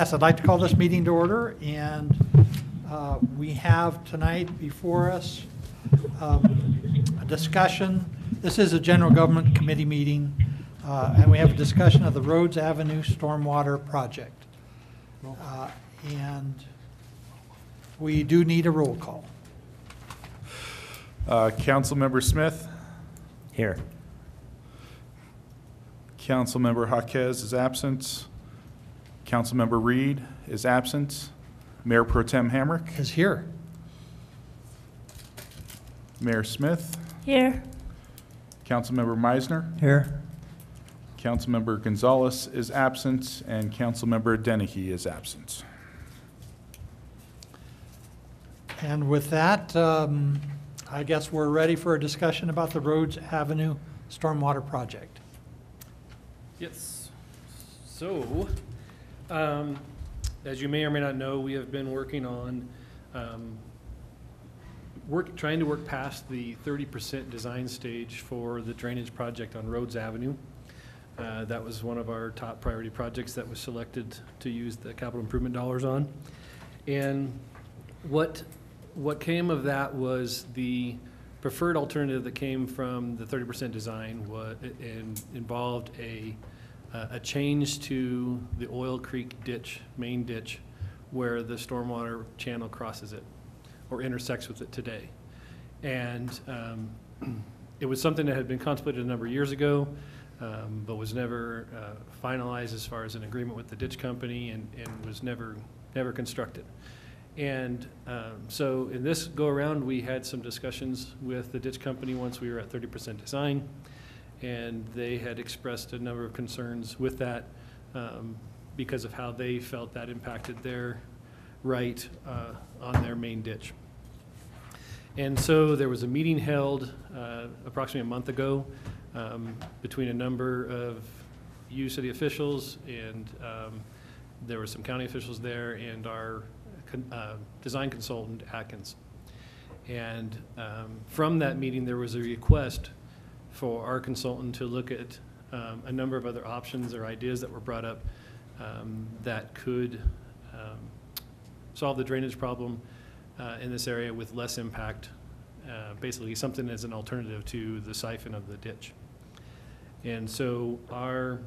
Yes, I'd like to call this meeting to order, and we have tonight before us a discussion. This is a general government committee meeting, and we have a discussion of the Rhodes Avenue Stormwater project. And we do need a roll call. Councilmember Smith. Here. Councilmember Jaquez is absent. Councilmember Reed is absent. Mayor Pro Tem Hamrick. Is here. Mayor Smith. Here. Councilmember Meisner. Here. Councilmember Gonzalez is absent, and Councilmember Dennehy is absent. And with that, I guess we're ready for a discussion about the Rhodes Avenue Stormwater project. Yes. So, as you may or may not know, we have been working on trying to work past the 30% design stage for the drainage project on Rhodes Avenue. That was one of our top priority projects that was selected to use the capital improvement dollars on. And what came of that was the preferred alternative that came from the 30% design involved a change to the Oil Creek ditch, main ditch, where the stormwater channel crosses it or intersects with it today. And it was something that had been contemplated a number of years ago, but was never finalized as far as an agreement with the ditch company, and was never constructed. And so in this go around, we had some discussions with the ditch company once we were at 30% design, and they had expressed a number of concerns with that because of how they felt that impacted their right on their main ditch. And so there was a meeting held approximately a month ago between a number of city officials, and there were some county officials there, and our design consultant, Atkins. And from that meeting, there was a request for our consultant to look at a number of other options or ideas that were brought up that could solve the drainage problem in this area with less impact, basically something as an alternative to the siphon of the ditch. And so our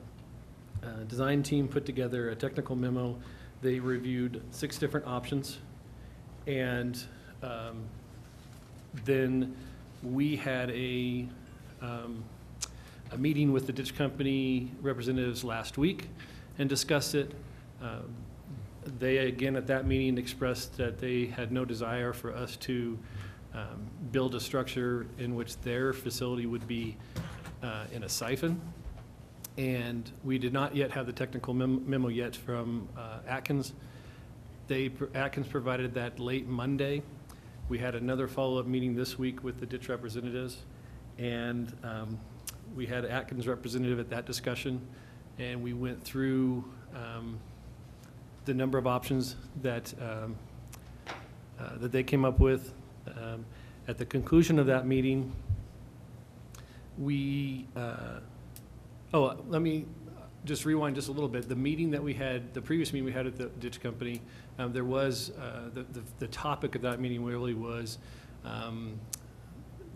design team put together a technical memo. They reviewed 6 different options, and then we had a meeting with the ditch company representatives last week and discussed it. They, again, at that meeting expressed that they had no desire for us to build a structure in which their facility would be in a siphon. And we did not yet have the technical memo yet from Atkins. Atkins provided that late Monday. We had another follow-up meeting this week with the ditch representatives, and we had Atkins representative at that discussion, and we went through the number of options that that they came up with. At the conclusion of that meeting, we let me just rewind just a little bit. The meeting that we had, the previous meeting we had at the ditch company, there was the topic of that meeting really was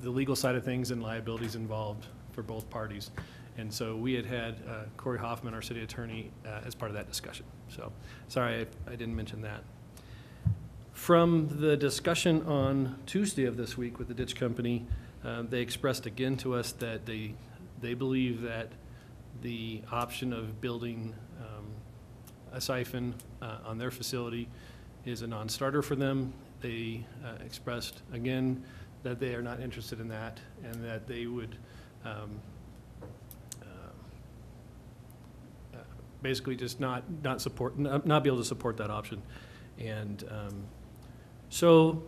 the legal side of things and liabilities involved for both parties. And so we had Corey Hoffman, our city attorney, as part of that discussion. So sorry I didn't mention that. From the discussion on Tuesday of this week with the ditch company, they expressed again to us that they believe that the option of building a siphon on their facility is a non-starter for them. They expressed again that they are not interested in that, and that they would basically just not be able to support that option. And so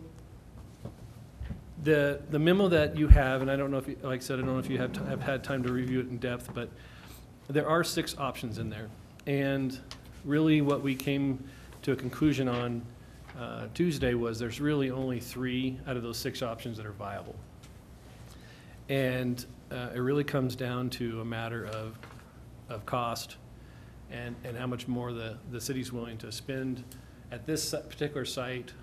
the memo that you have, and I don't know if you, like I said, I don't know if you have had time to review it in depth, but there are 6 options in there. And really what we came to a conclusion on Tuesday was there's really only 3 out of those 6 options that are viable. And it really comes down to a matter of cost and how much more the city's willing to spend at this particular site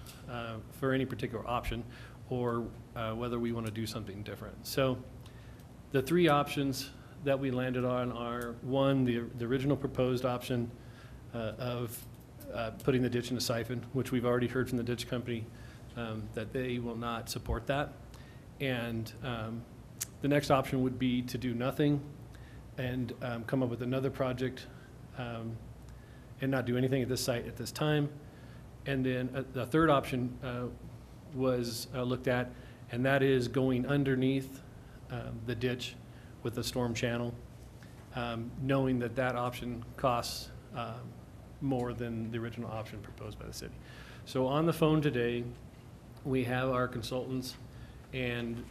for any particular option, or whether we want to do something different. So the three options that we landed on are, one, the original proposed option of putting the ditch in a siphon, which we've already heard from the ditch company that they will not support that. And the next option would be to do nothing and come up with another project and not do anything at this site at this time. And then the third option was looked at, and that is going underneath the ditch with the storm channel, knowing that that option costs more than the original option proposed by the city. So on the phone today, we have our consultants, and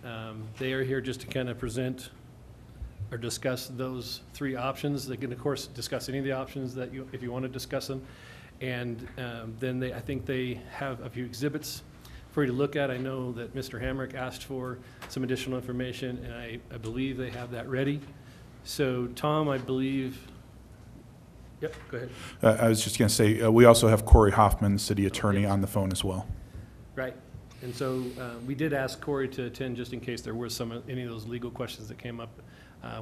they are here just to kind of present or discuss those three options. They can, of course, discuss any of the options that you, if you want to discuss them. And then I think they have a few exhibits for you to look at. I know that Mr. Hamrick asked for some additional information, and I believe they have that ready. So Tom, I believe, yep, go ahead. I was just going to say, we also have Corey Hoffman, the city attorney, on the phone as well. Right. And so we did ask Corey to attend just in case there were any of those legal questions that came up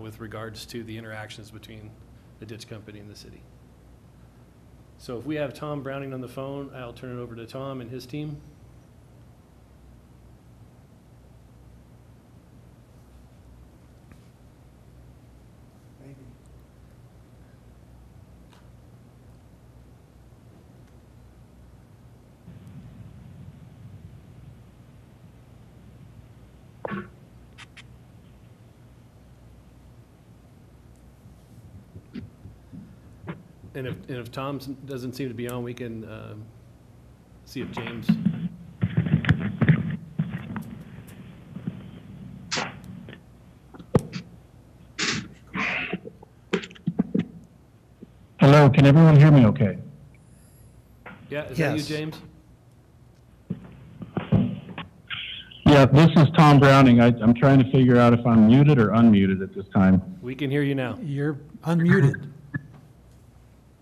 with regards to the interactions between the ditch company and the city. So if we have Tom Browning on the phone, I'll turn it over to Tom and his team. And if Tom doesn't seem to be on, we can see if James. Hello, can everyone hear me okay? Yeah, is that you, Yes. James? Yeah, this is Tom Browning. I'm trying to figure out if I'm muted or unmuted at this time. We can hear you now. You're unmuted.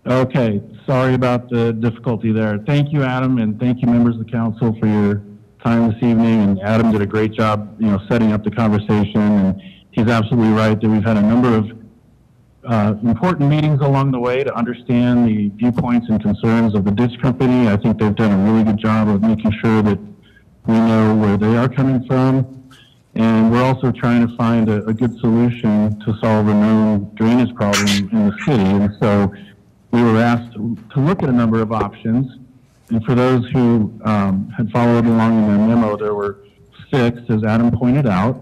Okay, sorry about the difficulty there. Thank you, Adam, and thank you, members of the council, for your time this evening. And Adam did a great job, setting up the conversation. And he's absolutely right that we've had a number of important meetings along the way to understand the viewpoints and concerns of the ditch company. I think they've done a really good job of making sure that we know where they are coming from. And we're also trying to find a good solution to solve a known drainage problem in the city. And so we were asked to look at a number of options. And for those who had followed along in the memo, there were 6, as Adam pointed out.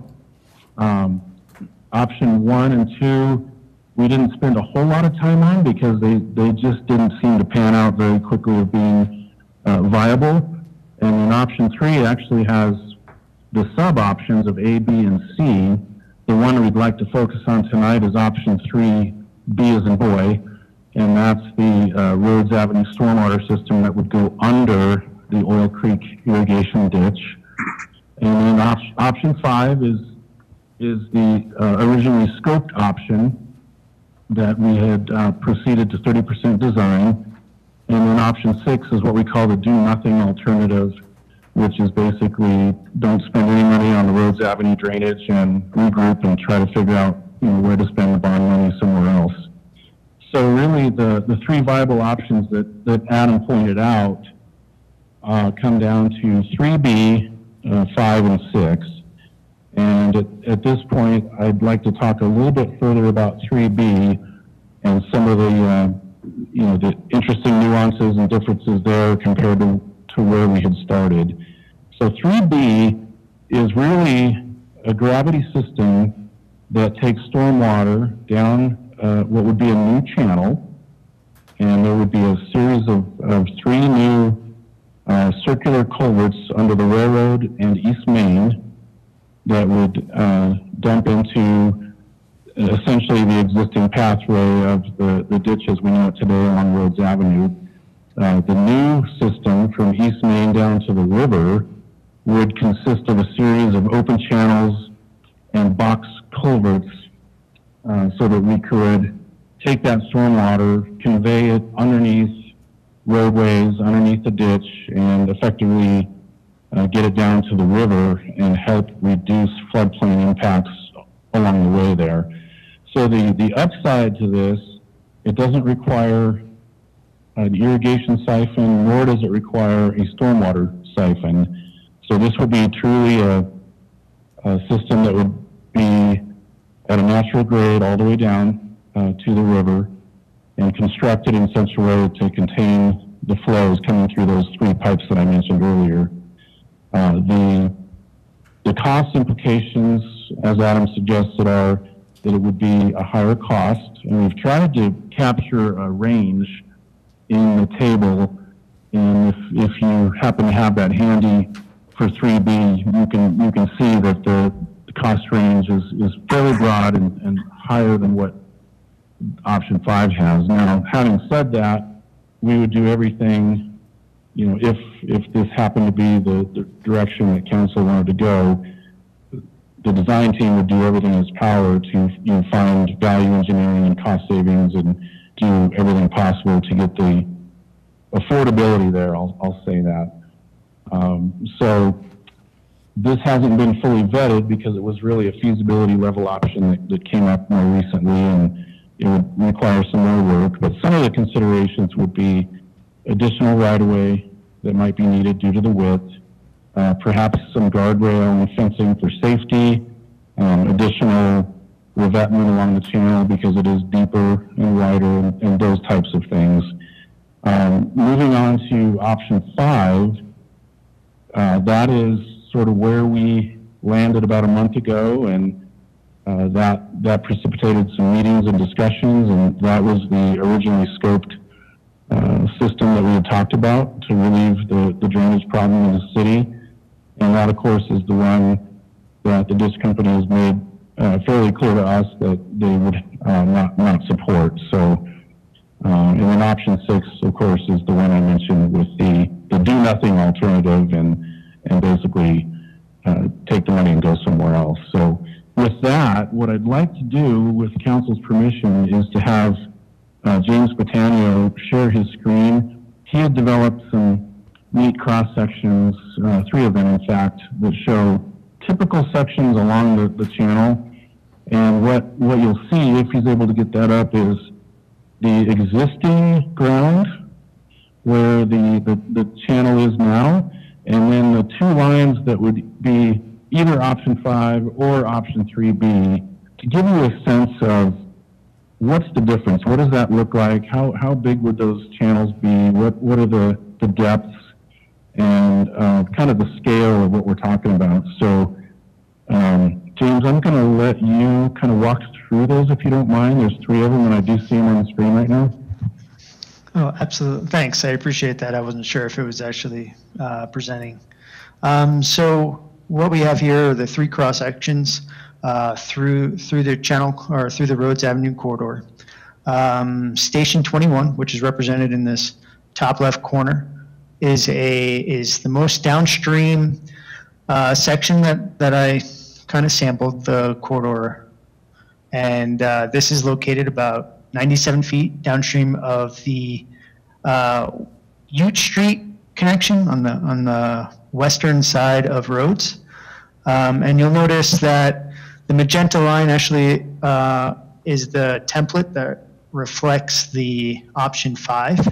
Option 1 and 2, we didn't spend a whole lot of time on because they just didn't seem to pan out very quickly of being viable. And then option 3 actually has the sub-options of A, B, and C. The one we'd like to focus on tonight is option 3, B as in boy, and that's the Rhodes Avenue stormwater system that would go under the Oil Creek irrigation ditch. And then option 5 is the originally scoped option that we had proceeded to 30% design. And then option 6 is what we call the do-nothing alternative, which is basically don't spend any money on the Rhodes Avenue drainage and regroup and try to figure out where to spend the bond money somewhere else. So really the 3 viable options that Adam pointed out come down to 3B, 5, and 6. And at this point, I'd like to talk a little bit further about 3B and some of the the interesting nuances and differences there compared to where we had started. So 3B is really a gravity system that takes stormwater down what would be a new channel, and there would be a series of 3 new circular culverts under the railroad and East Main that would dump into essentially the existing pathway of the ditch as we know it today along Rhodes Avenue. The new system from East Main down to the river would consist of a series of open channels and box culverts so that we could take that stormwater, convey it underneath roadways, underneath the ditch, and effectively get it down to the river and help reduce floodplain impacts along the way there. So the upside to this, it doesn't require an irrigation siphon, nor does it require a stormwater siphon. So this would be truly a system that would be at a natural grade all the way down to the river and constructed in such a way to contain the flows coming through those 3 pipes that I mentioned earlier. The cost implications, as Adam suggested, are that it would be a higher cost, and we've tried to capture a range in the table, and if you happen to have that handy for 3B, you can see that the cost range is fairly broad and higher than what option 5 has. Now, having said that, we would do everything, you know, if this happened to be the direction that council wanted to go, the design team would do everything in its power to, you know, find value engineering and cost savings and do everything possible to get the affordability there. I'll say that. So this hasn't been fully vetted because it was really a feasibility level option that came up more recently, and it would require some more work. But some of the considerations would be additional right-of-way that might be needed due to the width, perhaps some guardrail and fencing for safety, additional revetment along the channel because it is deeper and wider, and those types of things. Moving on to option 5, that is sort of where we landed about a month ago, and that precipitated some meetings and discussions, and that was the originally scoped system that we had talked about to relieve the drainage problem in the city. And that, of course, is the one that the district company has made fairly clear to us that they would not support. So, and then option 6, of course, is the one I mentioned with the do-nothing alternative and basically take the money and go somewhere else. So with that, what I'd like to do, with council's permission, is to have James Batanio share his screen. He had developed some neat cross sections, 3 of them in fact, that show typical sections along the channel. And what you'll see, if he's able to get that up, is the existing ground where the channel is now, and then the 2 lines that would be either option 5 or option 3B, to give you a sense of what's the difference. What does that look like? How big would those channels be? What are the depths and kind of the scale of what we're talking about? So, James, I'm going to let you kind of walk through those if you don't mind. There's 3 of them, and I do see them on the screen right now. Oh, absolutely. Thanks. I appreciate that. I wasn't sure if it was actually presenting. So what we have here are the 3 cross sections through the channel, or through the Rhodes Avenue corridor. Station 21, which is represented in this top left corner, is the most downstream section that I kind of sampled the corridor, and this is located about 97 feet downstream of the Ute Street connection on the western side of Rhodes. And you'll notice that the magenta line actually is the template that reflects the option 5,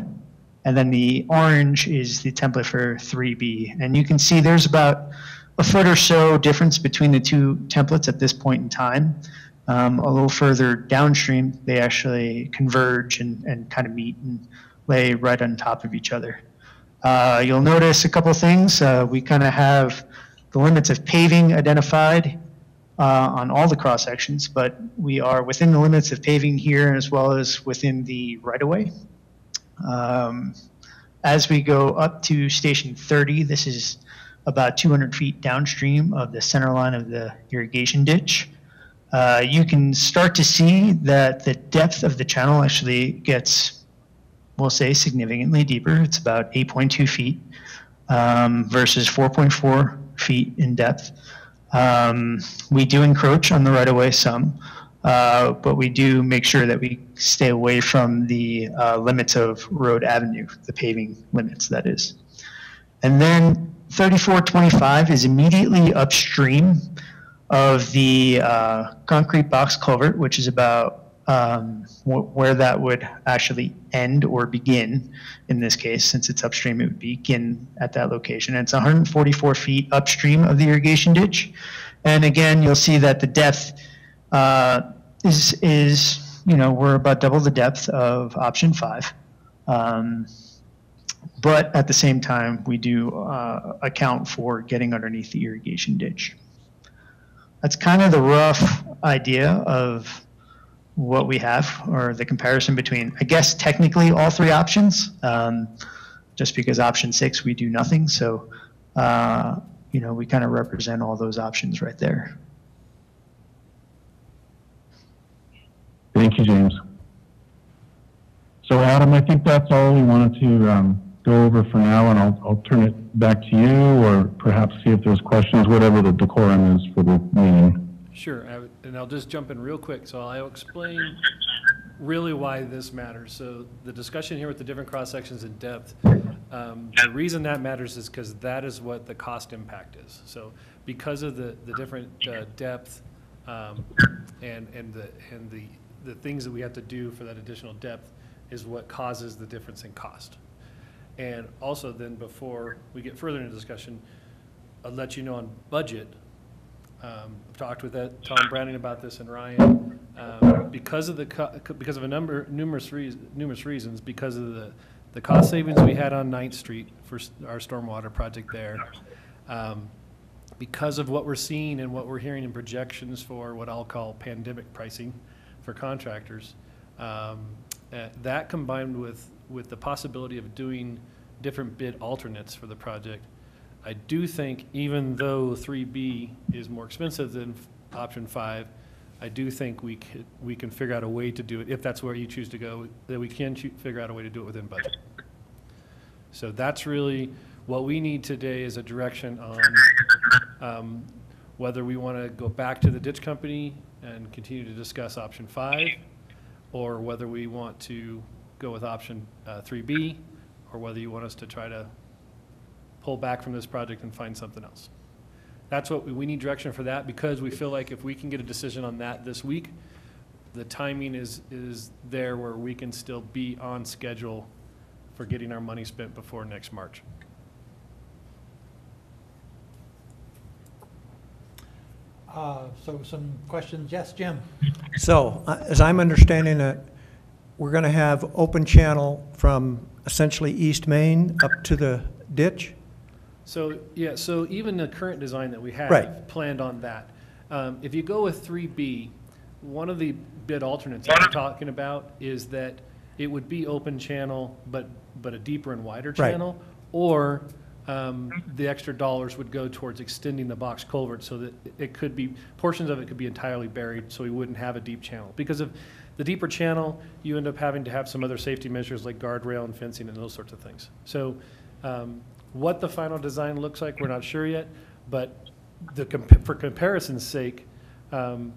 and then the orange is the template for 3B. And you can see there's about a foot or so difference between the 2 templates at this point in time. A little further downstream, they actually converge and kind of meet and lay right on top of each other. You'll notice a couple things. We kind of have the limits of paving identified on all the cross sections, but we are within the limits of paving here as well as within the right-of-way. As we go up to station 30, this is about 200 feet downstream of the center line of the irrigation ditch. You can start to see that the depth of the channel actually gets, we'll say, significantly deeper. It's about 8.2 feet versus 4.4 feet in depth. We do encroach on the right-of-way some, but we do make sure that we stay away from the limits of Road Avenue, the paving limits, that is. And then 3425 is immediately upstream of the concrete box culvert, which is about where that would actually end or begin. In this case, since it's upstream, it would begin at that location. And it's 144 feet upstream of the irrigation ditch. And again, you'll see that the depth is, you know, we're about double the depth of option 5. But at the same time, we do account for getting underneath the irrigation ditch. That's kind of the rough idea of what we have, or the comparison between, I guess, technically all 3 options, just because option 6, we do nothing. So, you know, we kind of represent all those options right there. Thank you, James. So Adam, I think that's all we wanted to go over for now, and I'll turn it back to you, or perhaps see if there's questions, whatever the decorum is for the meeting. Sure, and I'll just jump in real quick. So I'll explain really why this matters. So the discussion here with the different cross sections in depth, the reason that matters is because that is what the cost impact is. So because of the different depth and the things that we have to do for that additional depth is what causes the difference in cost. And also then, before we get further into discussion, I'll let you know on budget. I've talked with Tom Browning about this and Ryan. Because of numerous reasons, because of the cost savings we had on 9th Street for our stormwater project there, because of what we're seeing and what we're hearing in projections for what I'll call pandemic pricing for contractors, that combined with the possibility of doing different bid alternates for the project, I do think, even though 3B is more expensive than option 5, I do think we can figure out a way to do it, if that's where you choose to go, that we can figure out a way to do it within budget. So that's really what we need today, is a direction on whether we want to go back to the ditch company and continue to discuss option 5, or whether we want to go with option 3B, or whether you want us to try to pull back from this project and find something else. That's what we need direction for that, because we feel like if we can get a decision on that this week, the timing is there where we can still be on schedule for getting our money spent before next March. So some questions. Yes, Jim? So, as I'm understanding it, we're going to have open channel from essentially East Main up to the ditch? So, yeah, so even the current design that we have Right. planned on that. If you go with 3B, one of the bid alternates that we're talking about is that it would be open channel, but a deeper and wider Right. channel, or the extra dollars would go towards extending the box culvert so that it could be, portions of it could be entirely buried, so we wouldn't have a deep channel. Because of the deeper channel, you end up having to have some other safety measures like guardrail and fencing and those sorts of things. So what the final design looks like, we're not sure yet, but for comparison's sake, you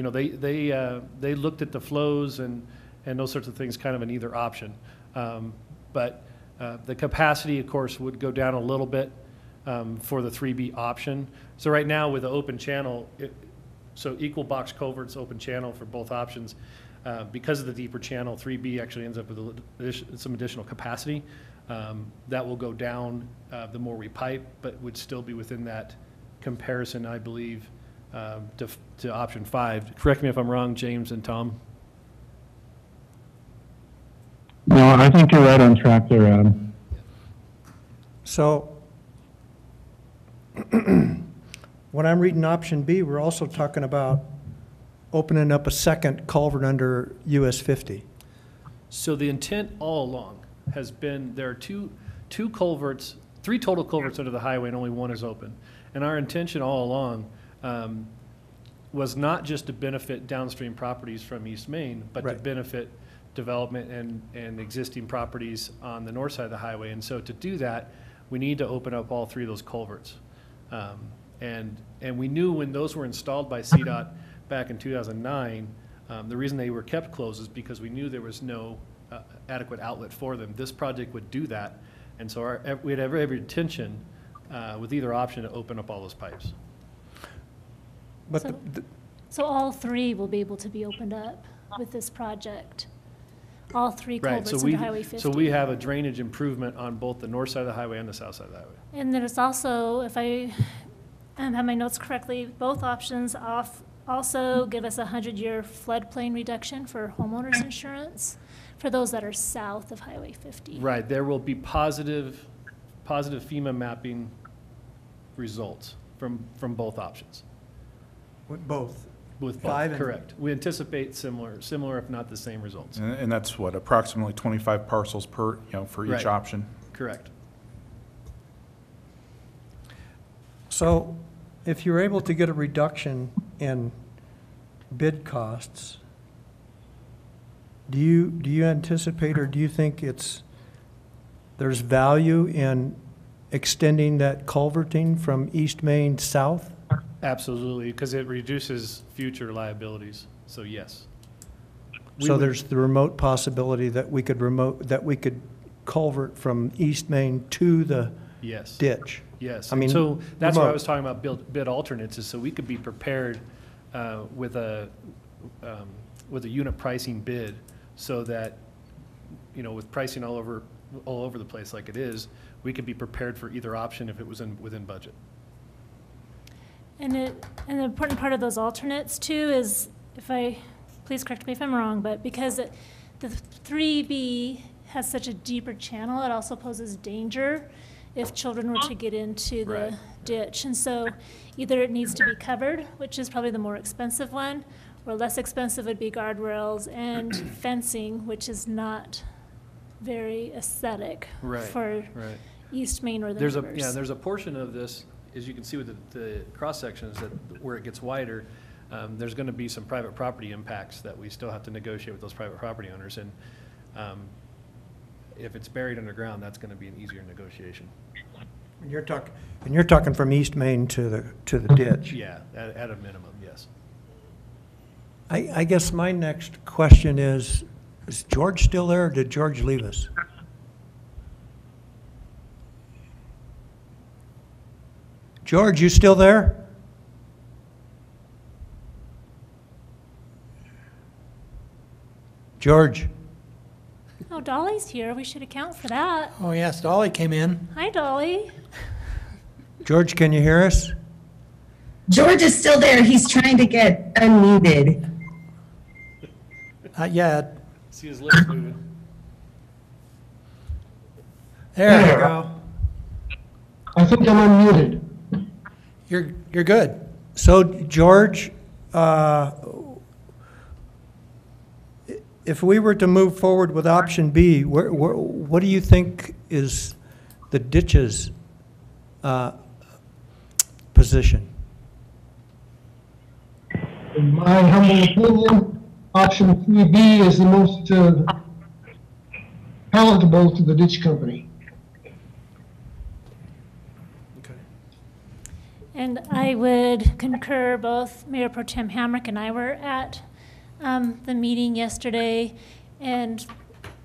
know, they looked at the flows and those sorts of things kind of in either option. But the capacity, of course, would go down a little bit for the 3B option. So right now with the open channel, so equal box culverts, open channel for both options. Because of the deeper channel, 3B actually ends up with some additional capacity. That will go down the more we pipe, but would still be within that comparison, I believe, to option 5. Correct me if I'm wrong, James and Tom. No, I think you're right on track there, Adam. So, when I'm reading option B, we're also talking about opening up a second culvert under US 50. So the intent all along has been, there are two culverts, 3 total culverts under the highway, and only 1 is open. And our intention all along was not just to benefit downstream properties from East Main, but to Right. benefit development and existing properties on the north side of the highway. And so to do that, we need to open up all 3 of those culverts. And we knew when those were installed by CDOT back in 2009, the reason they were kept closed is because we knew there was no adequate outlet for them. This project would do that, and so we had every intention with either option to open up all those pipes. But So- So all three will be able to be opened up with this project? All three Right, culverts into Highway 50? so we have a drainage improvement on both the north side of the highway and the south side of the highway. And there's also, if I have my notes correctly, both options also give us a 100-year floodplain reduction for homeowners insurance for those that are south of Highway 50. Right, there will be positive FEMA mapping results from both options. with both. With Five both, and- correct. We anticipate similar if not the same results. And that's what, approximately 25 parcels per, for each Right. option? Correct. So if you're able to get a reduction in bid costs, do you anticipate or do you think there's value in extending that culverting from East Main south? Absolutely, because it reduces future liabilities, so yes. We So would- there's the remote possibility that we could culvert from East Main to the Yes. ditch. Yes, I mean, so that's why I remote. was talking about bid alternates, is so we could be prepared with a unit pricing bid, so that, with pricing all over the place like it is, we could be prepared for either option if it was within budget. And the important part of those alternates too is, please correct me if I'm wrong, but because the 3B has such a deeper channel, it also poses danger if children were to get into the Right. ditch. And so either it needs to be covered, which is probably the more expensive one, or less expensive would be guardrails and fencing, which is not very aesthetic Right, for right. East Main or the There's neighbors. there's a portion of this, as you can see with the cross sections, that where it gets wider, there's going to be some private property impacts that we still have to negotiate with those private property owners. And if it's buried underground, that's going to be an easier negotiation. And you're talking from East Main to the ditch. Yeah, at a minimum, yes. I guess my next question is George still there, or did George leave us? George, you still there? George? Oh, Dolly's here. We should account for that. Oh, yes, Dolly came in. Hi, Dolly. George, can you hear us? George is still there. He's trying to get unmuted. Not yet. See his lips moving. There you go. I think I'm unmuted. You're good. So, George, if we were to move forward with option B, what do you think is the ditch's position? In my humble opinion, option 3B is the most palatable to the ditch company. And I would concur, both Mayor Pro Tem Hamrick and I were at the meeting yesterday, and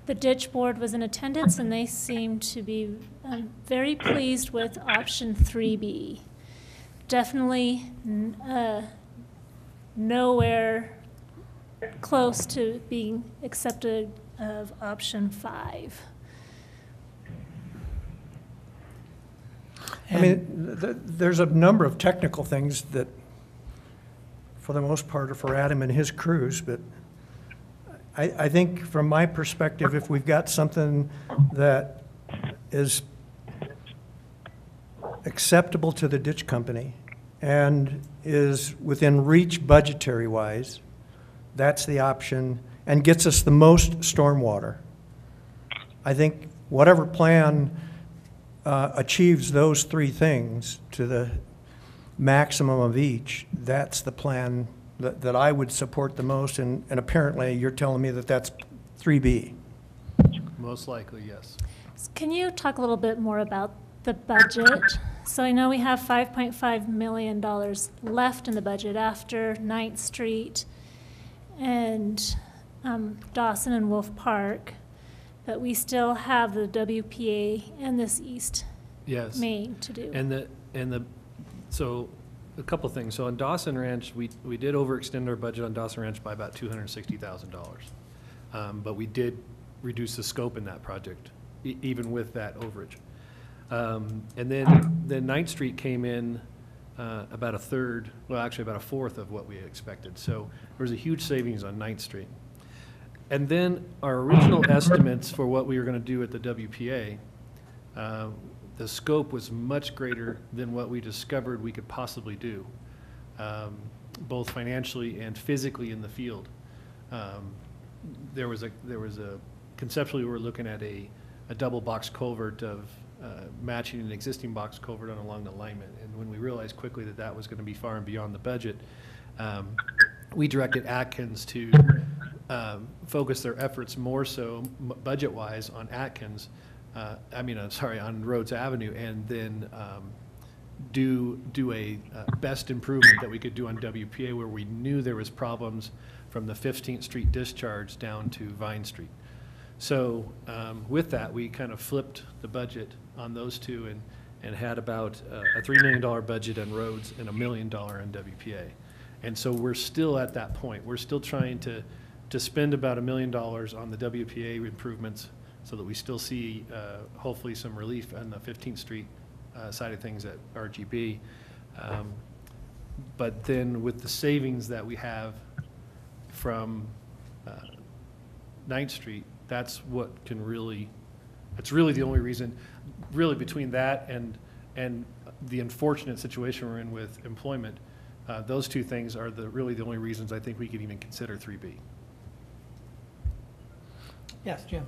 the ditch board was in attendance, and they seemed to be very pleased with option 3B. Definitely nowhere close to being accepted of option 5. I mean, there's a number of technical things that, for the most part, are for Adam and his crews, but I think from my perspective, if we've got something that is acceptable to the ditch company and is within reach budgetary-wise, that's the option, and gets us the most stormwater. I think whatever plan achieves those three things to the maximum of each, that's the plan that I would support the most, and apparently you're telling me that that's 3B. Most likely, yes. Can you talk a little bit more about the budget. So I know we have $5.5 million left in the budget after 9th Street and Dawson and Wolf Park, but we still have the WPA and this East Yes. Main to do. So a couple things. So on Dawson Ranch, we did overextend our budget on Dawson Ranch by about $260,000. But we did reduce the scope in that project, even with that overage. And then 9th Street came in about a third, well, actually about a fourth of what we expected. So there was a huge savings on 9th Street. And then our original estimates for what we were going to do at the WPA, the scope was much greater than what we discovered we could possibly do, both financially and physically in the field. There was a conceptually we were looking at a double box culvert of matching an existing box culvert on along the alignment. And when we realized quickly that that was going to be far and beyond the budget, we directed Atkins to focus their efforts more so budget-wise on Atkins, on Rhodes Avenue, and then do a best improvement that we could do on WPA where we knew there was problems from the 15th Street discharge down to Vine Street. So with that, we kind of flipped the budget on those two and had about a $3 million budget on Rhodes and $1 million on WPA. And so we're still at that point. We're still trying to spend about $1 million on the WPA improvements so that we still see hopefully some relief on the 15th Street side of things at RGB. But then with the savings that we have from 9th Street, that's what can really, it's really the only reason, really between that and the unfortunate situation we're in with employment, those two things are really the only reasons I think we could even consider 3B. Yes, Jim.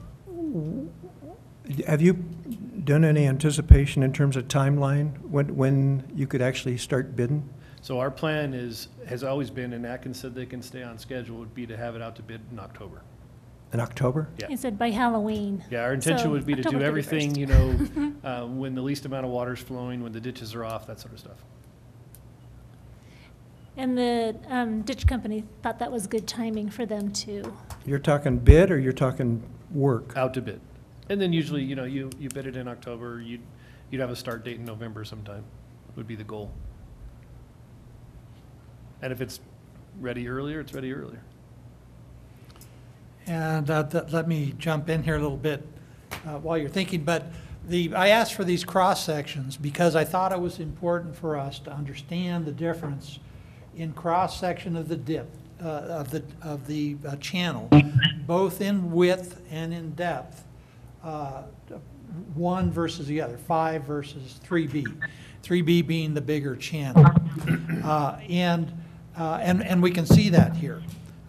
Have you done any anticipation in terms of timeline when you could actually start bidding? So our plan has always been, and Atkins said they can stay on schedule, would be to have it out to bid in October. In October? Yeah. He said by Halloween. Yeah, our intention So, would be to do October everything, 31st. when the least amount of water's flowing, when the ditches are off, that sort of stuff. And the ditch company thought that was good timing for them too. You're talking bid or you're talking work? Out to bid. And then usually, you bid it in October, you'd have a start date in November sometime, would be the goal. And if it's ready earlier, it's ready earlier. And let me jump in here a little bit while you're thinking, but I asked for these cross-sections because I thought it was important for us to understand the difference in cross-section of the dip, of the channel, both in width and in depth, one versus the other, 5 versus 3B, 3B being the bigger channel. And we can see that here.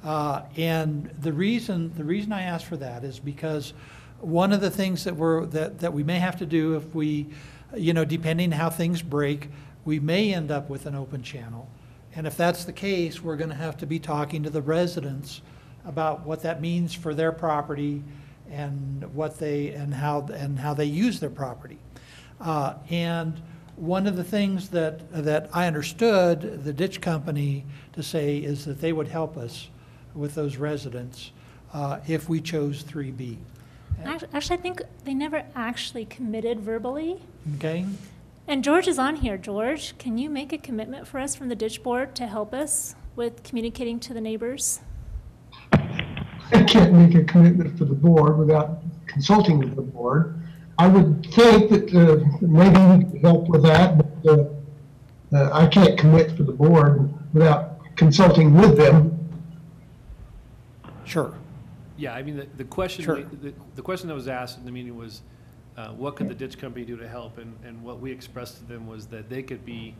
And the reason I asked for that is because one of the things that we may have to do if we, depending how things break, we may end up with an open channel. And if that's the case, we're going to have to be talking to the residents about what that means for their property and how they use their property. And one of the things that I understood the ditch company to say is that they would help us with those residents if we chose 3B. Actually, I think they never actually committed verbally. Okay? And George is on here. George, can you make a commitment for us from the ditch board to help us with communicating to the neighbors? I can't make a commitment for the board without consulting with the board. I would think that maybe we could help with that, but I can't commit for the board without consulting with them. Sure. Yeah, I mean, the question, Sure. the question that was asked in the meeting was, what could the ditch company do to help? And what we expressed to them was that they could be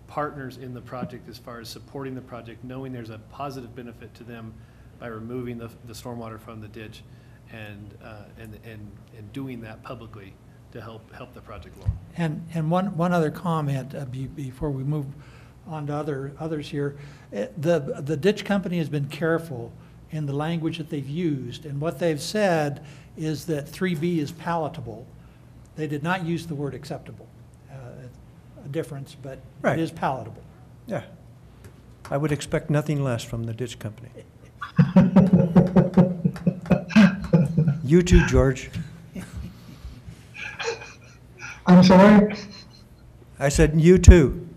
partners in the project as far as supporting the project, knowing there's a positive benefit to them by removing the stormwater from the ditch and doing that publicly to help the project along. And one other comment before we move on to others here. The ditch company has been careful in the language that they've used, and what they've said is that 3B is palatable. They did not use the word acceptable. A difference, but Right. it is palatable. Yeah. I would expect nothing less from the ditch company. You too, George. I'm sorry? I said you too.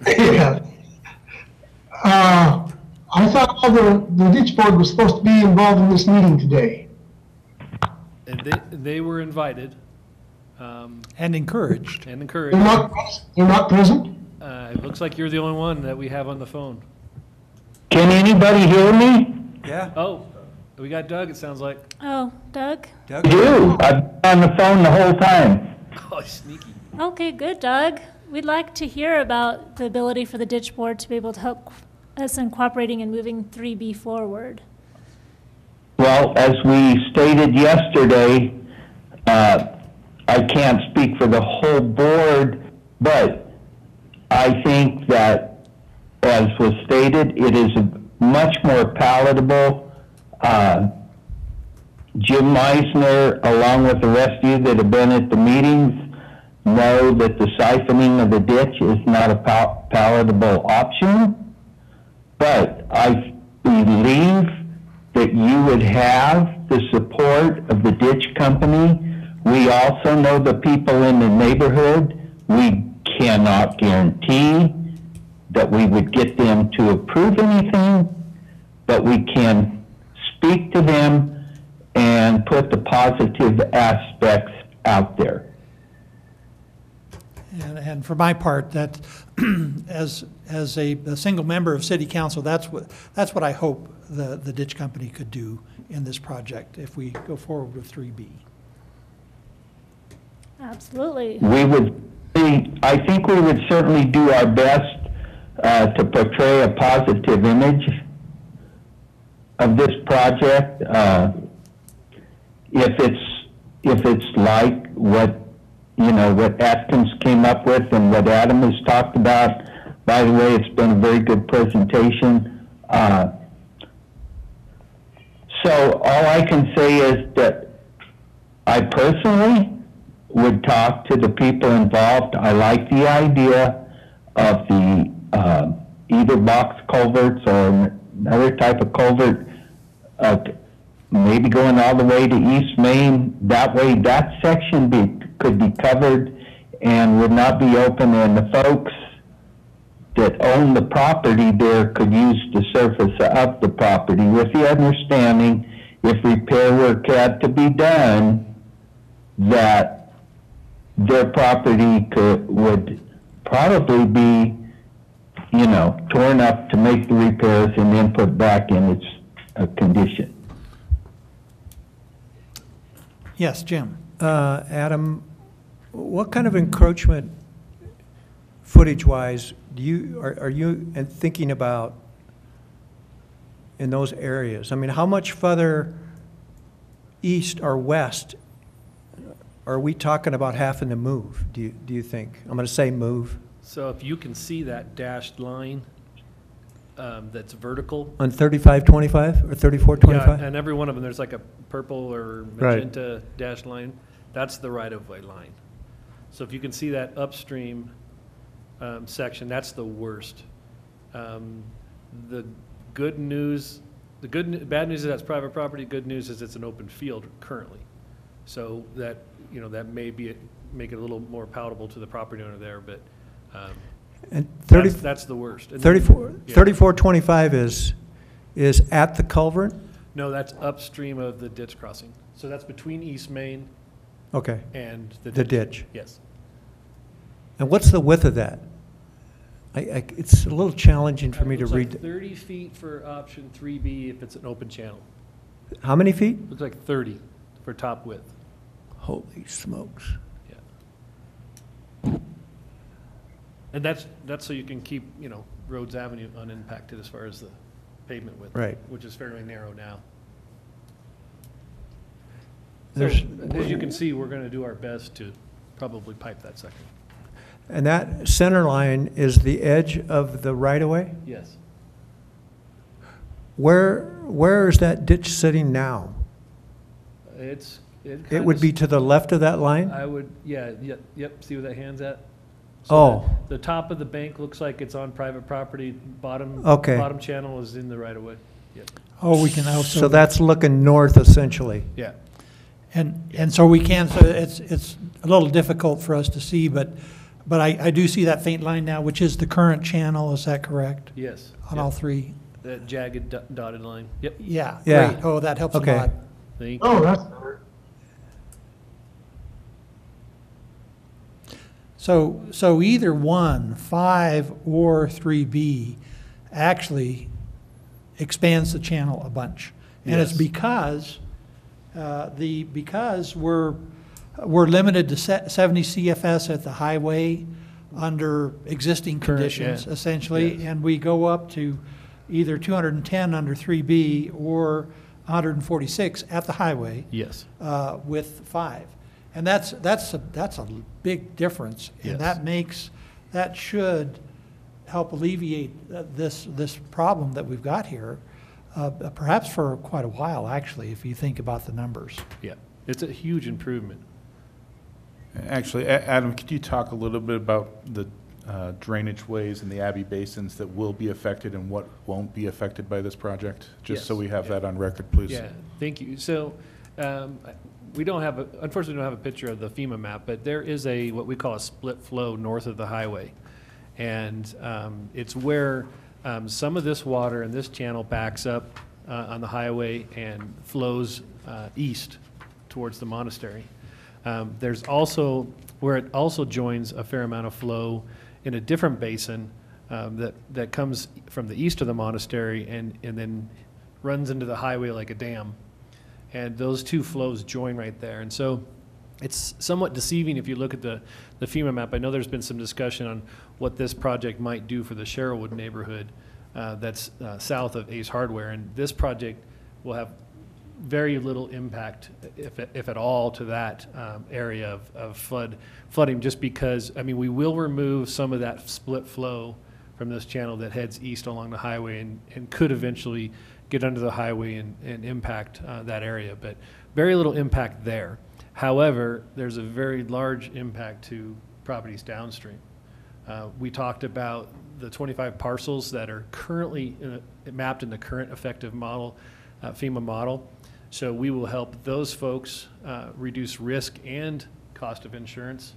Yeah. I thought the ditch board was supposed to be involved in this meeting today. And they were invited, And encouraged. and They're encouraged. they're not present? It looks like you're the only one that we have on the phone. Can anybody hear me? Yeah. Oh, we got Doug, it sounds like. Oh, Doug? Doug? Do. I've been on the phone the whole time. Oh, sneaky. Okay, good, Doug. We'd like to hear about the ability for the ditch board to be able to help us in cooperating and moving 3B forward. Well, as we stated yesterday, I can't speak for the whole board, but I think that, as was stated, it is much more palatable. Jim Meisner, along with the rest of you that have been at the meetings, know that the siphoning of the ditch is not a palatable option, but I believe that you would have the support of the ditch company. We also know the people in the neighborhood. We cannot guarantee that we would get them to approve anything, but we can speak to them and put the positive aspects out there. And for my part, that as a single member of city council, that's what I hope the ditch company could do in this project if we go forward with 3B. Absolutely. I think we would certainly do our best to portray a positive image of this project. If it's like what Atkins came up with and what Adam has talked about. By the way, it's been a very good presentation. So all I can say is that I personally would talk to the people involved. I like the idea of the either box culverts or another type of culvert, maybe going all the way to East Main. That way that section could be covered and would not be open, and the folks that own the property there could use the surface of the property, with the understanding if repair work had to be done, that their property would probably be, torn up to make the repairs and then put back in its condition. Yes, Jim? Adam, what kind of encroachment, footage-wise, are you thinking about in those areas? I mean, how much further east or west are we talking about having to move, do you think? I'm going to say move. So if you can see that dashed line that's vertical. On 3525 or 3425? Yeah, and every one of them, there's like a purple or Right. magenta dashed line. That's the right-of-way line. So if you can see that upstream section, that's the worst. The good news, bad news is that's private property. Good news is it's an open field currently. So that, that may make it a little more palatable to the property owner there, but And that's the worst. And then- 3425 is at the culvert? No, that's upstream of the ditch crossing. So that's between East Main Okay. and The the ditch. ditch. Yes. And what's the width of that? It's a little challenging for me to Looks read. like 30 feet for option 3B if it's an open channel. How many feet? Looks like 30 for top width. Holy smokes. Yeah. And that's so you can keep, Rhodes Avenue unimpacted as far as the pavement width. Right. Which is fairly narrow now. So, There's- as you can see, we're going to do our best to probably pipe that section. And that center line is the edge of the right-of-way? Yes. Where is that ditch sitting now? It's It would be to the left of that line? I would, yeah, yep, see where that hand's at? Oh. The top of the bank looks like it's on private property, Okay. bottom channel is in the right of way. Yep. Oh, we can also. So that's looking north essentially. Yeah. And so we can, so it's a little difficult for us to see, but I do see that faint line now, which is the current channel, is that correct? Yes. On all three? That jagged dotted line. Yep. Yeah, Yeah. great. Oh, that helps a Okay. lot. Thank you. Oh, that's better. So either 1, 5, or 3B actually expands the channel a bunch. And it's Yes. because we're limited to 70 CFS at the highway under existing Current, conditions, yeah. essentially, Yes. and we go up to either 210 under 3B or 146 at the highway Yes. with 5. And that's a big difference. And Yes. that should help alleviate this problem that we've got here, perhaps for quite a while, actually, if you think about the numbers. Yeah. It's a huge improvement. Actually, Adam, could you talk a little bit about the drainage ways in the Abbey basins that will be affected and what won't be affected by this project? Just so Yes. we have Yeah. that on record, please. Yeah, thank you. So, we don't have, unfortunately, don't have a picture of the FEMA map, but there is what we call a split flow north of the highway. And it's where some of this water in this channel backs up on the highway and flows east towards the monastery. There's also, where it also joins a fair amount of flow in a different basin that comes from the east of the monastery and then runs into the highway like a dam. And those two flows join right there. And so it's somewhat deceiving if you look at the FEMA map. I know there's been some discussion on what this project might do for the Sherwood neighborhood that's south of Ace Hardware. And this project will have very little impact, if at all, to that area of flooding, just because, I mean, we will remove some of that split flow from this channel that heads east along the highway and could eventually get under the highway and impact that area, but very little impact there. However, there's a very large impact to properties downstream. We talked about the 25 parcels that are currently mapped in the current effective model, FEMA model. So we will help those folks reduce risk and cost of insurance.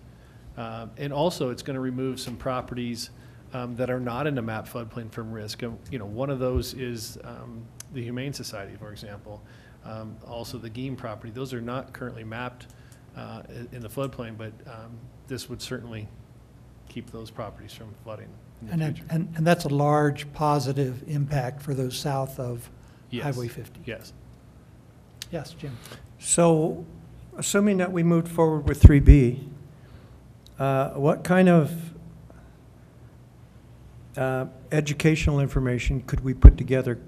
And also, it's going to remove some properties that are not in the map floodplain from risk. One of those is the Humane Society, for example. Also the Geem property. Those are not currently mapped in the floodplain, but this would certainly keep those properties from flooding in the future. And that's a large positive impact for those south of Yes. Highway 50. Yes. Yes, Jim. So, assuming that we moved forward with 3B, what kind of educational information could we put together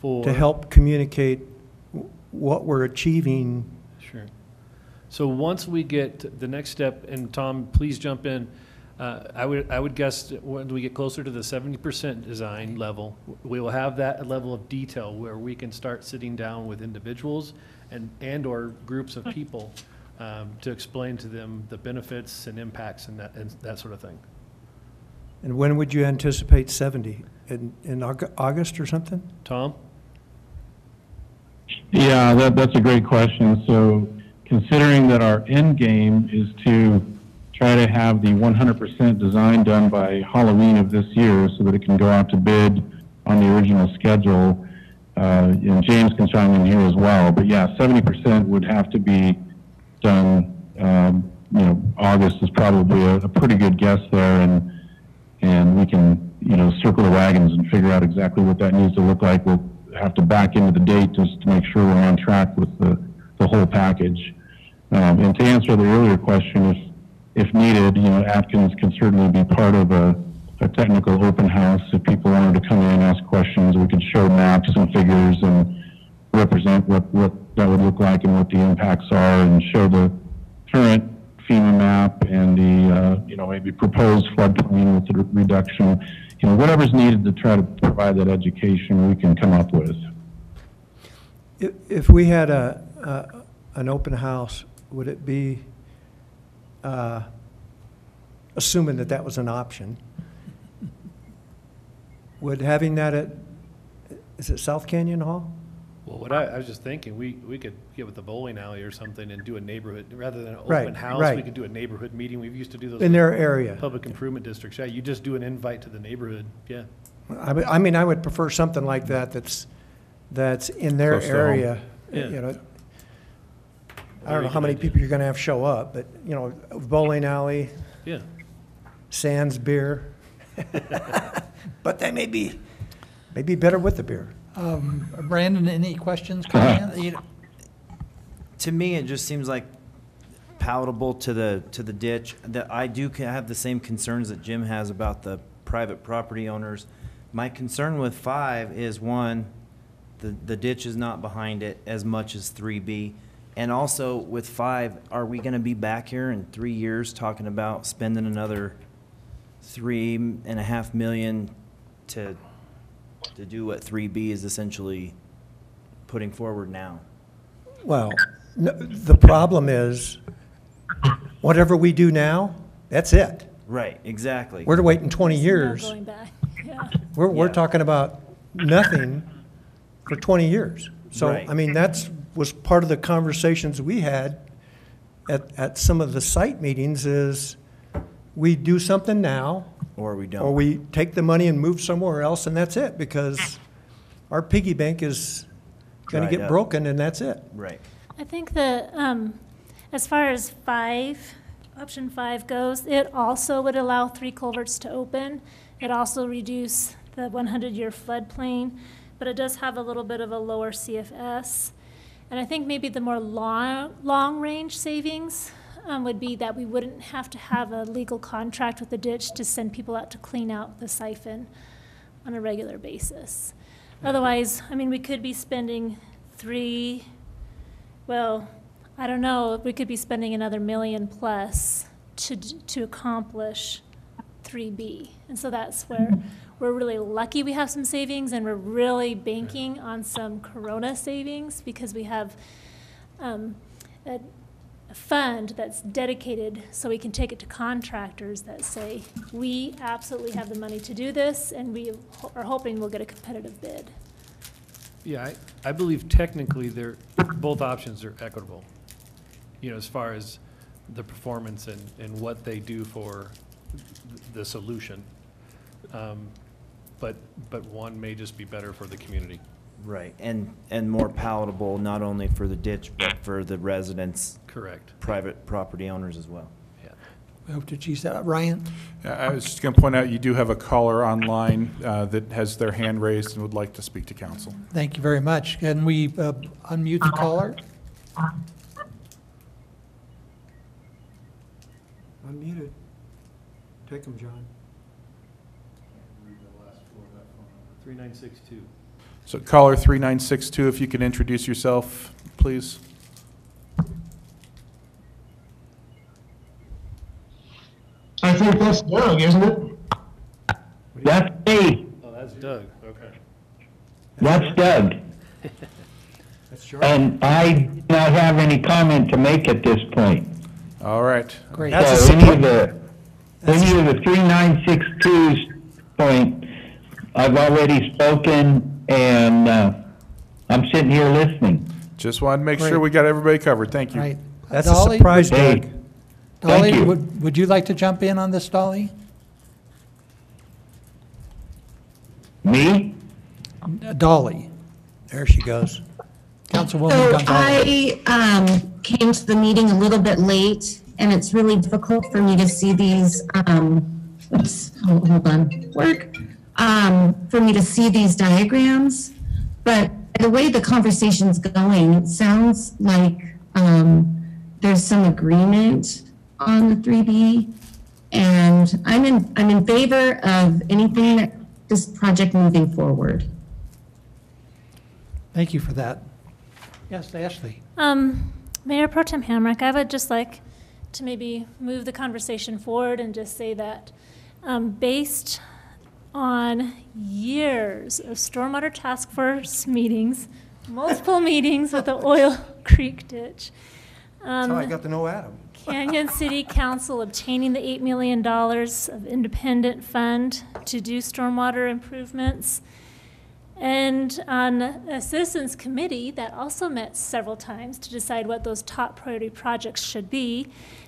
to help communicate what we're achieving? Sure. So once we get the next step, and Tom, please jump in. I would guess that when we get closer to the 70% design level, we will have that level of detail where we can start sitting down with individuals and or groups of people to explain to them the benefits and impacts and that sort of thing. And when would you anticipate 70? In August or something? Tom? Yeah, that's a great question. So considering that our end game is to try to have the 100% design done by Halloween of this year so that it can go out to bid on the original schedule, and James can chime in here as well, but yeah, 70% would have to be done, August is probably a pretty good guess there, and we can, circle the wagons and figure out exactly what that needs to look like. We'll have to back into the date just to make sure we're on track with the whole package. And to answer the earlier question, if needed, Atkins can certainly be part of a technical open house. If people wanted to come in and ask questions, we could show maps and figures and represent what that would look like and what the impacts are, and show the current FEMA map and the, maybe proposed floodplain with the reduction. Whatever's needed to try to provide that education, we can come up with. If we had a an open house, would it be, assuming that that was an option, would having that at, is it South Canyon Hall? Well, what I was just thinking, we could get with the bowling alley or something and do a neighborhood, rather than an Right, open house, we right. could do a neighborhood meeting. We've used to do those. In their area. Public improvement districts, yeah, you just do an invite to the neighborhood, yeah. I mean, I would prefer something like that that's in their Close to home. area. Yeah. You know, I don't know how many people you're gonna have show up, but, you know, bowling alley, Yeah, sans beer. But they may be better with the beer. Brandon, any questions, comments? To me, it just seems like palatable to the ditch. That I do have the same concerns that Jim has about the private property owners. My concern with 5 is, one, the ditch is not behind it as much as 3B. And also with 5, are we gonna be back here in 3 years talking about spending another $3.5 million to do what 3B is essentially putting forward now? Well, the problem is, whatever we do now, that's it. Right, exactly. We're waiting 20 No years. going back, yeah. We're Yeah. talking about nothing for 20 years. So, Right. I mean, was part of the conversations we had at some of the site meetings is we do something now, Or we don't. or we take the money and move somewhere else, and that's it, because our piggy bank is gonna Dried get up. broken, and that's it. Right. I think as far as option 5 goes, it also would allow 3 culverts to open. It also reduce the 100-year floodplain, but it does have a little bit of a lower CFS. And I think maybe the more long-range savings would be that we wouldn't have to have a legal contract with the ditch to send people out to clean out the siphon on a regular basis. Otherwise, I mean, we could be spending I don't know, we could be spending another $1 million plus to accomplish 3B. And so that's where we're really lucky we have some savings, and we're really banking on some Corona savings, because we have a fund that's dedicated so we can take it to contractors that say, we absolutely have the money to do this, and we are hoping we'll get a competitive bid. Yeah, I believe technically both options are equitable, as far as the performance and what they do for the solution. But one may just be better for the community. Right, and more palatable, not only for the ditch, but for the residents, Correct. private property owners as well. Yeah. We hope to achieve that. Ryan? I was just going to point out, you do have a caller online that has their hand raised and would like to speak to council. Thank you very much. Can we unmute the caller? Unmuted. Take them, John. 3962. So caller 3962, if you can introduce yourself, please. I think that's Doug, isn't it? That's me. Oh, that's Doug, okay. That's Doug. That's George. And I do not have any comment to make at this point. All right. Great. That's So a any of the 3962's point, I've already spoken, and I'm sitting here listening. Just wanted to make Great. sure we got everybody covered. Thank you. Right. That's a Dolly, surprise, Hey. Doug. Dolly, Thank you. would you like to jump in on this, Dolly? Me? Dolly, There she goes. Councilwoman So Gonzalez. I came to the meeting a little bit late, and it's really difficult for me to see these, hold on, for me to see these diagrams. But the way the conversation's going, it sounds like there's some agreement on the 3B, and I'm in favor of anything that this project moving forward. Thank you for that. Yes, Ashley. Mayor Pro Tem Hamrick, I would just like to maybe move the conversation forward and just say that based on years of Stormwater Task Force meetings multiple meetings with the Oil Creek ditch. That's how I got to know Adam. Canyon City Council obtaining the $8 million of independent fund to do stormwater improvements. And on a citizens committee that also met several times to decide what those top priority projects should be,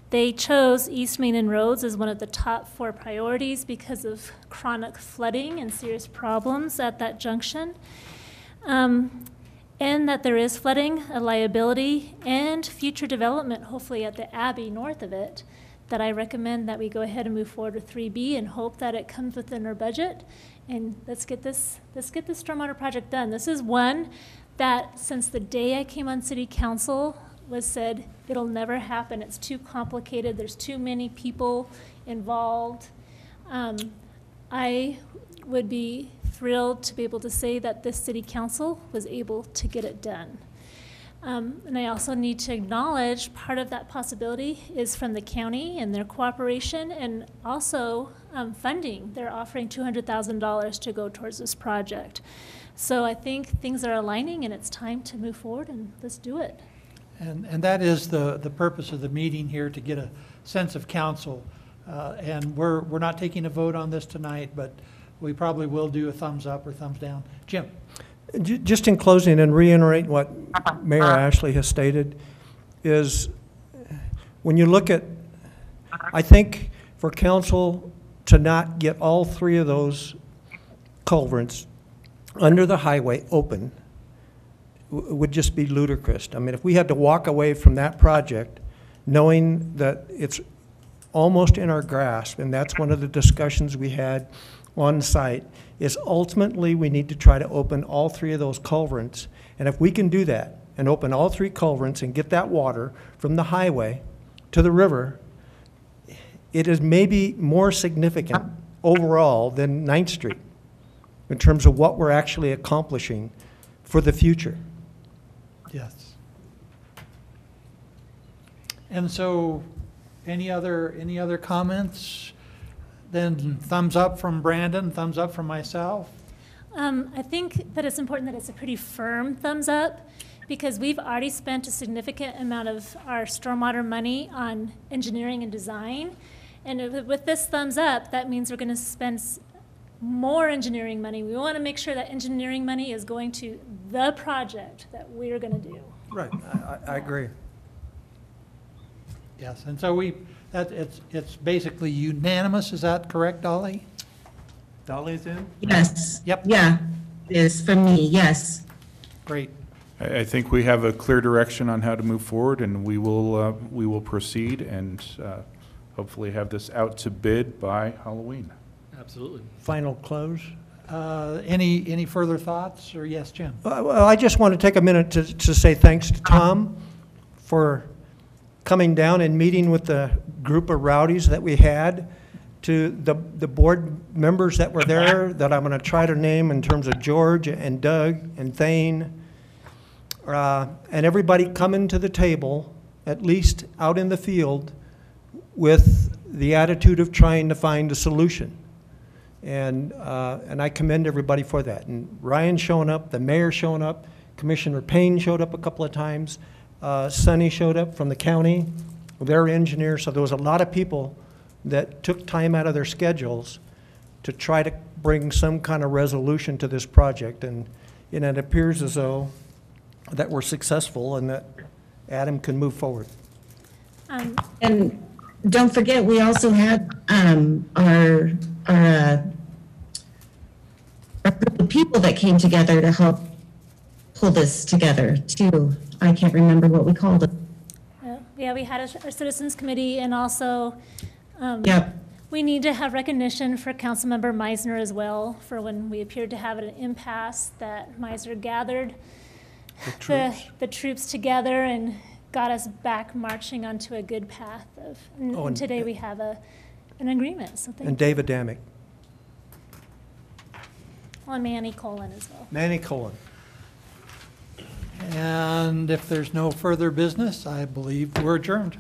they chose East Main and Rhodes as one of the top 4 priorities because of chronic flooding and serious problems at that junction. And that there is flooding, a liability, and future development, hopefully at the Abbey north of it, that I recommend that we go ahead and move forward with 3B and hope that it comes within our budget. And let's get this stormwater project done. This is one that, since the day I came on city council, was said, it'll never happen. It's too complicated. There's too many people involved. I would be thrilled to be able to say that this city council was able to get it done. And I also need to acknowledge part of that possibility is from the county and their cooperation, and also funding. They're offering $200,000 to go towards this project. So I think things are aligning and it's time to move forward and let's do it. And that is the purpose of the meeting here, to get a sense of council. And we're not taking a vote on this tonight, but we probably will do a thumbs up or thumbs down. Jim? Just in closing, and reiterate what Mayor Ashley has stated, is when you look at, I think for council to not get all 3 of those culverts under the highway open would just be ludicrous. I mean, if we had to walk away from that project knowing that it's almost in our grasp, and that's one of the discussions we had on site, is ultimately we need to try to open all 3 of those culverts. And if we can do that and open all 3 culverts and get that water from the highway to the river, it is maybe more significant overall than 9th Street in terms of what we're actually accomplishing for the future. Yes. And so, any other comments? Then thumbs up from Brandon, thumbs up from myself. I think that it's important that it's a pretty firm thumbs up, because we've already spent a significant amount of our stormwater money on engineering and design. And with this thumbs up, that means we're going to spend more engineering money. We want to make sure that engineering money is going to the project that we're going to do. Right, I agree. Yes, and so it's basically unanimous, is that correct, Dolly? Dolly's in? Yes. Yep. Yeah, it is for me, yes. Great. I think we have a clear direction on how to move forward, and we will proceed and hopefully have this out to bid by Halloween. Absolutely. Final close? Any further thoughts, or yes, Jim? Well, I just want to take a minute to say thanks to Tom for coming down and meeting with the group of rowdies that we had, to the board members that were there that I'm going to try to name in terms of George and Doug and Thane, and everybody coming to the table, at least out in the field, with the attitude of trying to find a solution. And I commend everybody for that. And Ryan showing up, the mayor showing up, Commissioner Payne showed up a couple of times, Sonny showed up from the county, their engineer. So there was a lot of people that took time out of their schedules to try to bring some kind of resolution to this project. And it appears as though that we're successful and that Adam can move forward. And don't forget, we also had our group of people that came together to help pull this together too. I can't remember what we called it. Yeah, we had our citizens committee, and also Yep. we need to have recognition for Councilmember Meisner as well, for when we appeared to have an impasse, that Meisner gathered the troops together and got us back marching onto a good path of, and today we have an agreement, so thank And you. David Damick. On Manny Colon as well. Manny Cohen. And if there's no further business, I believe we're adjourned.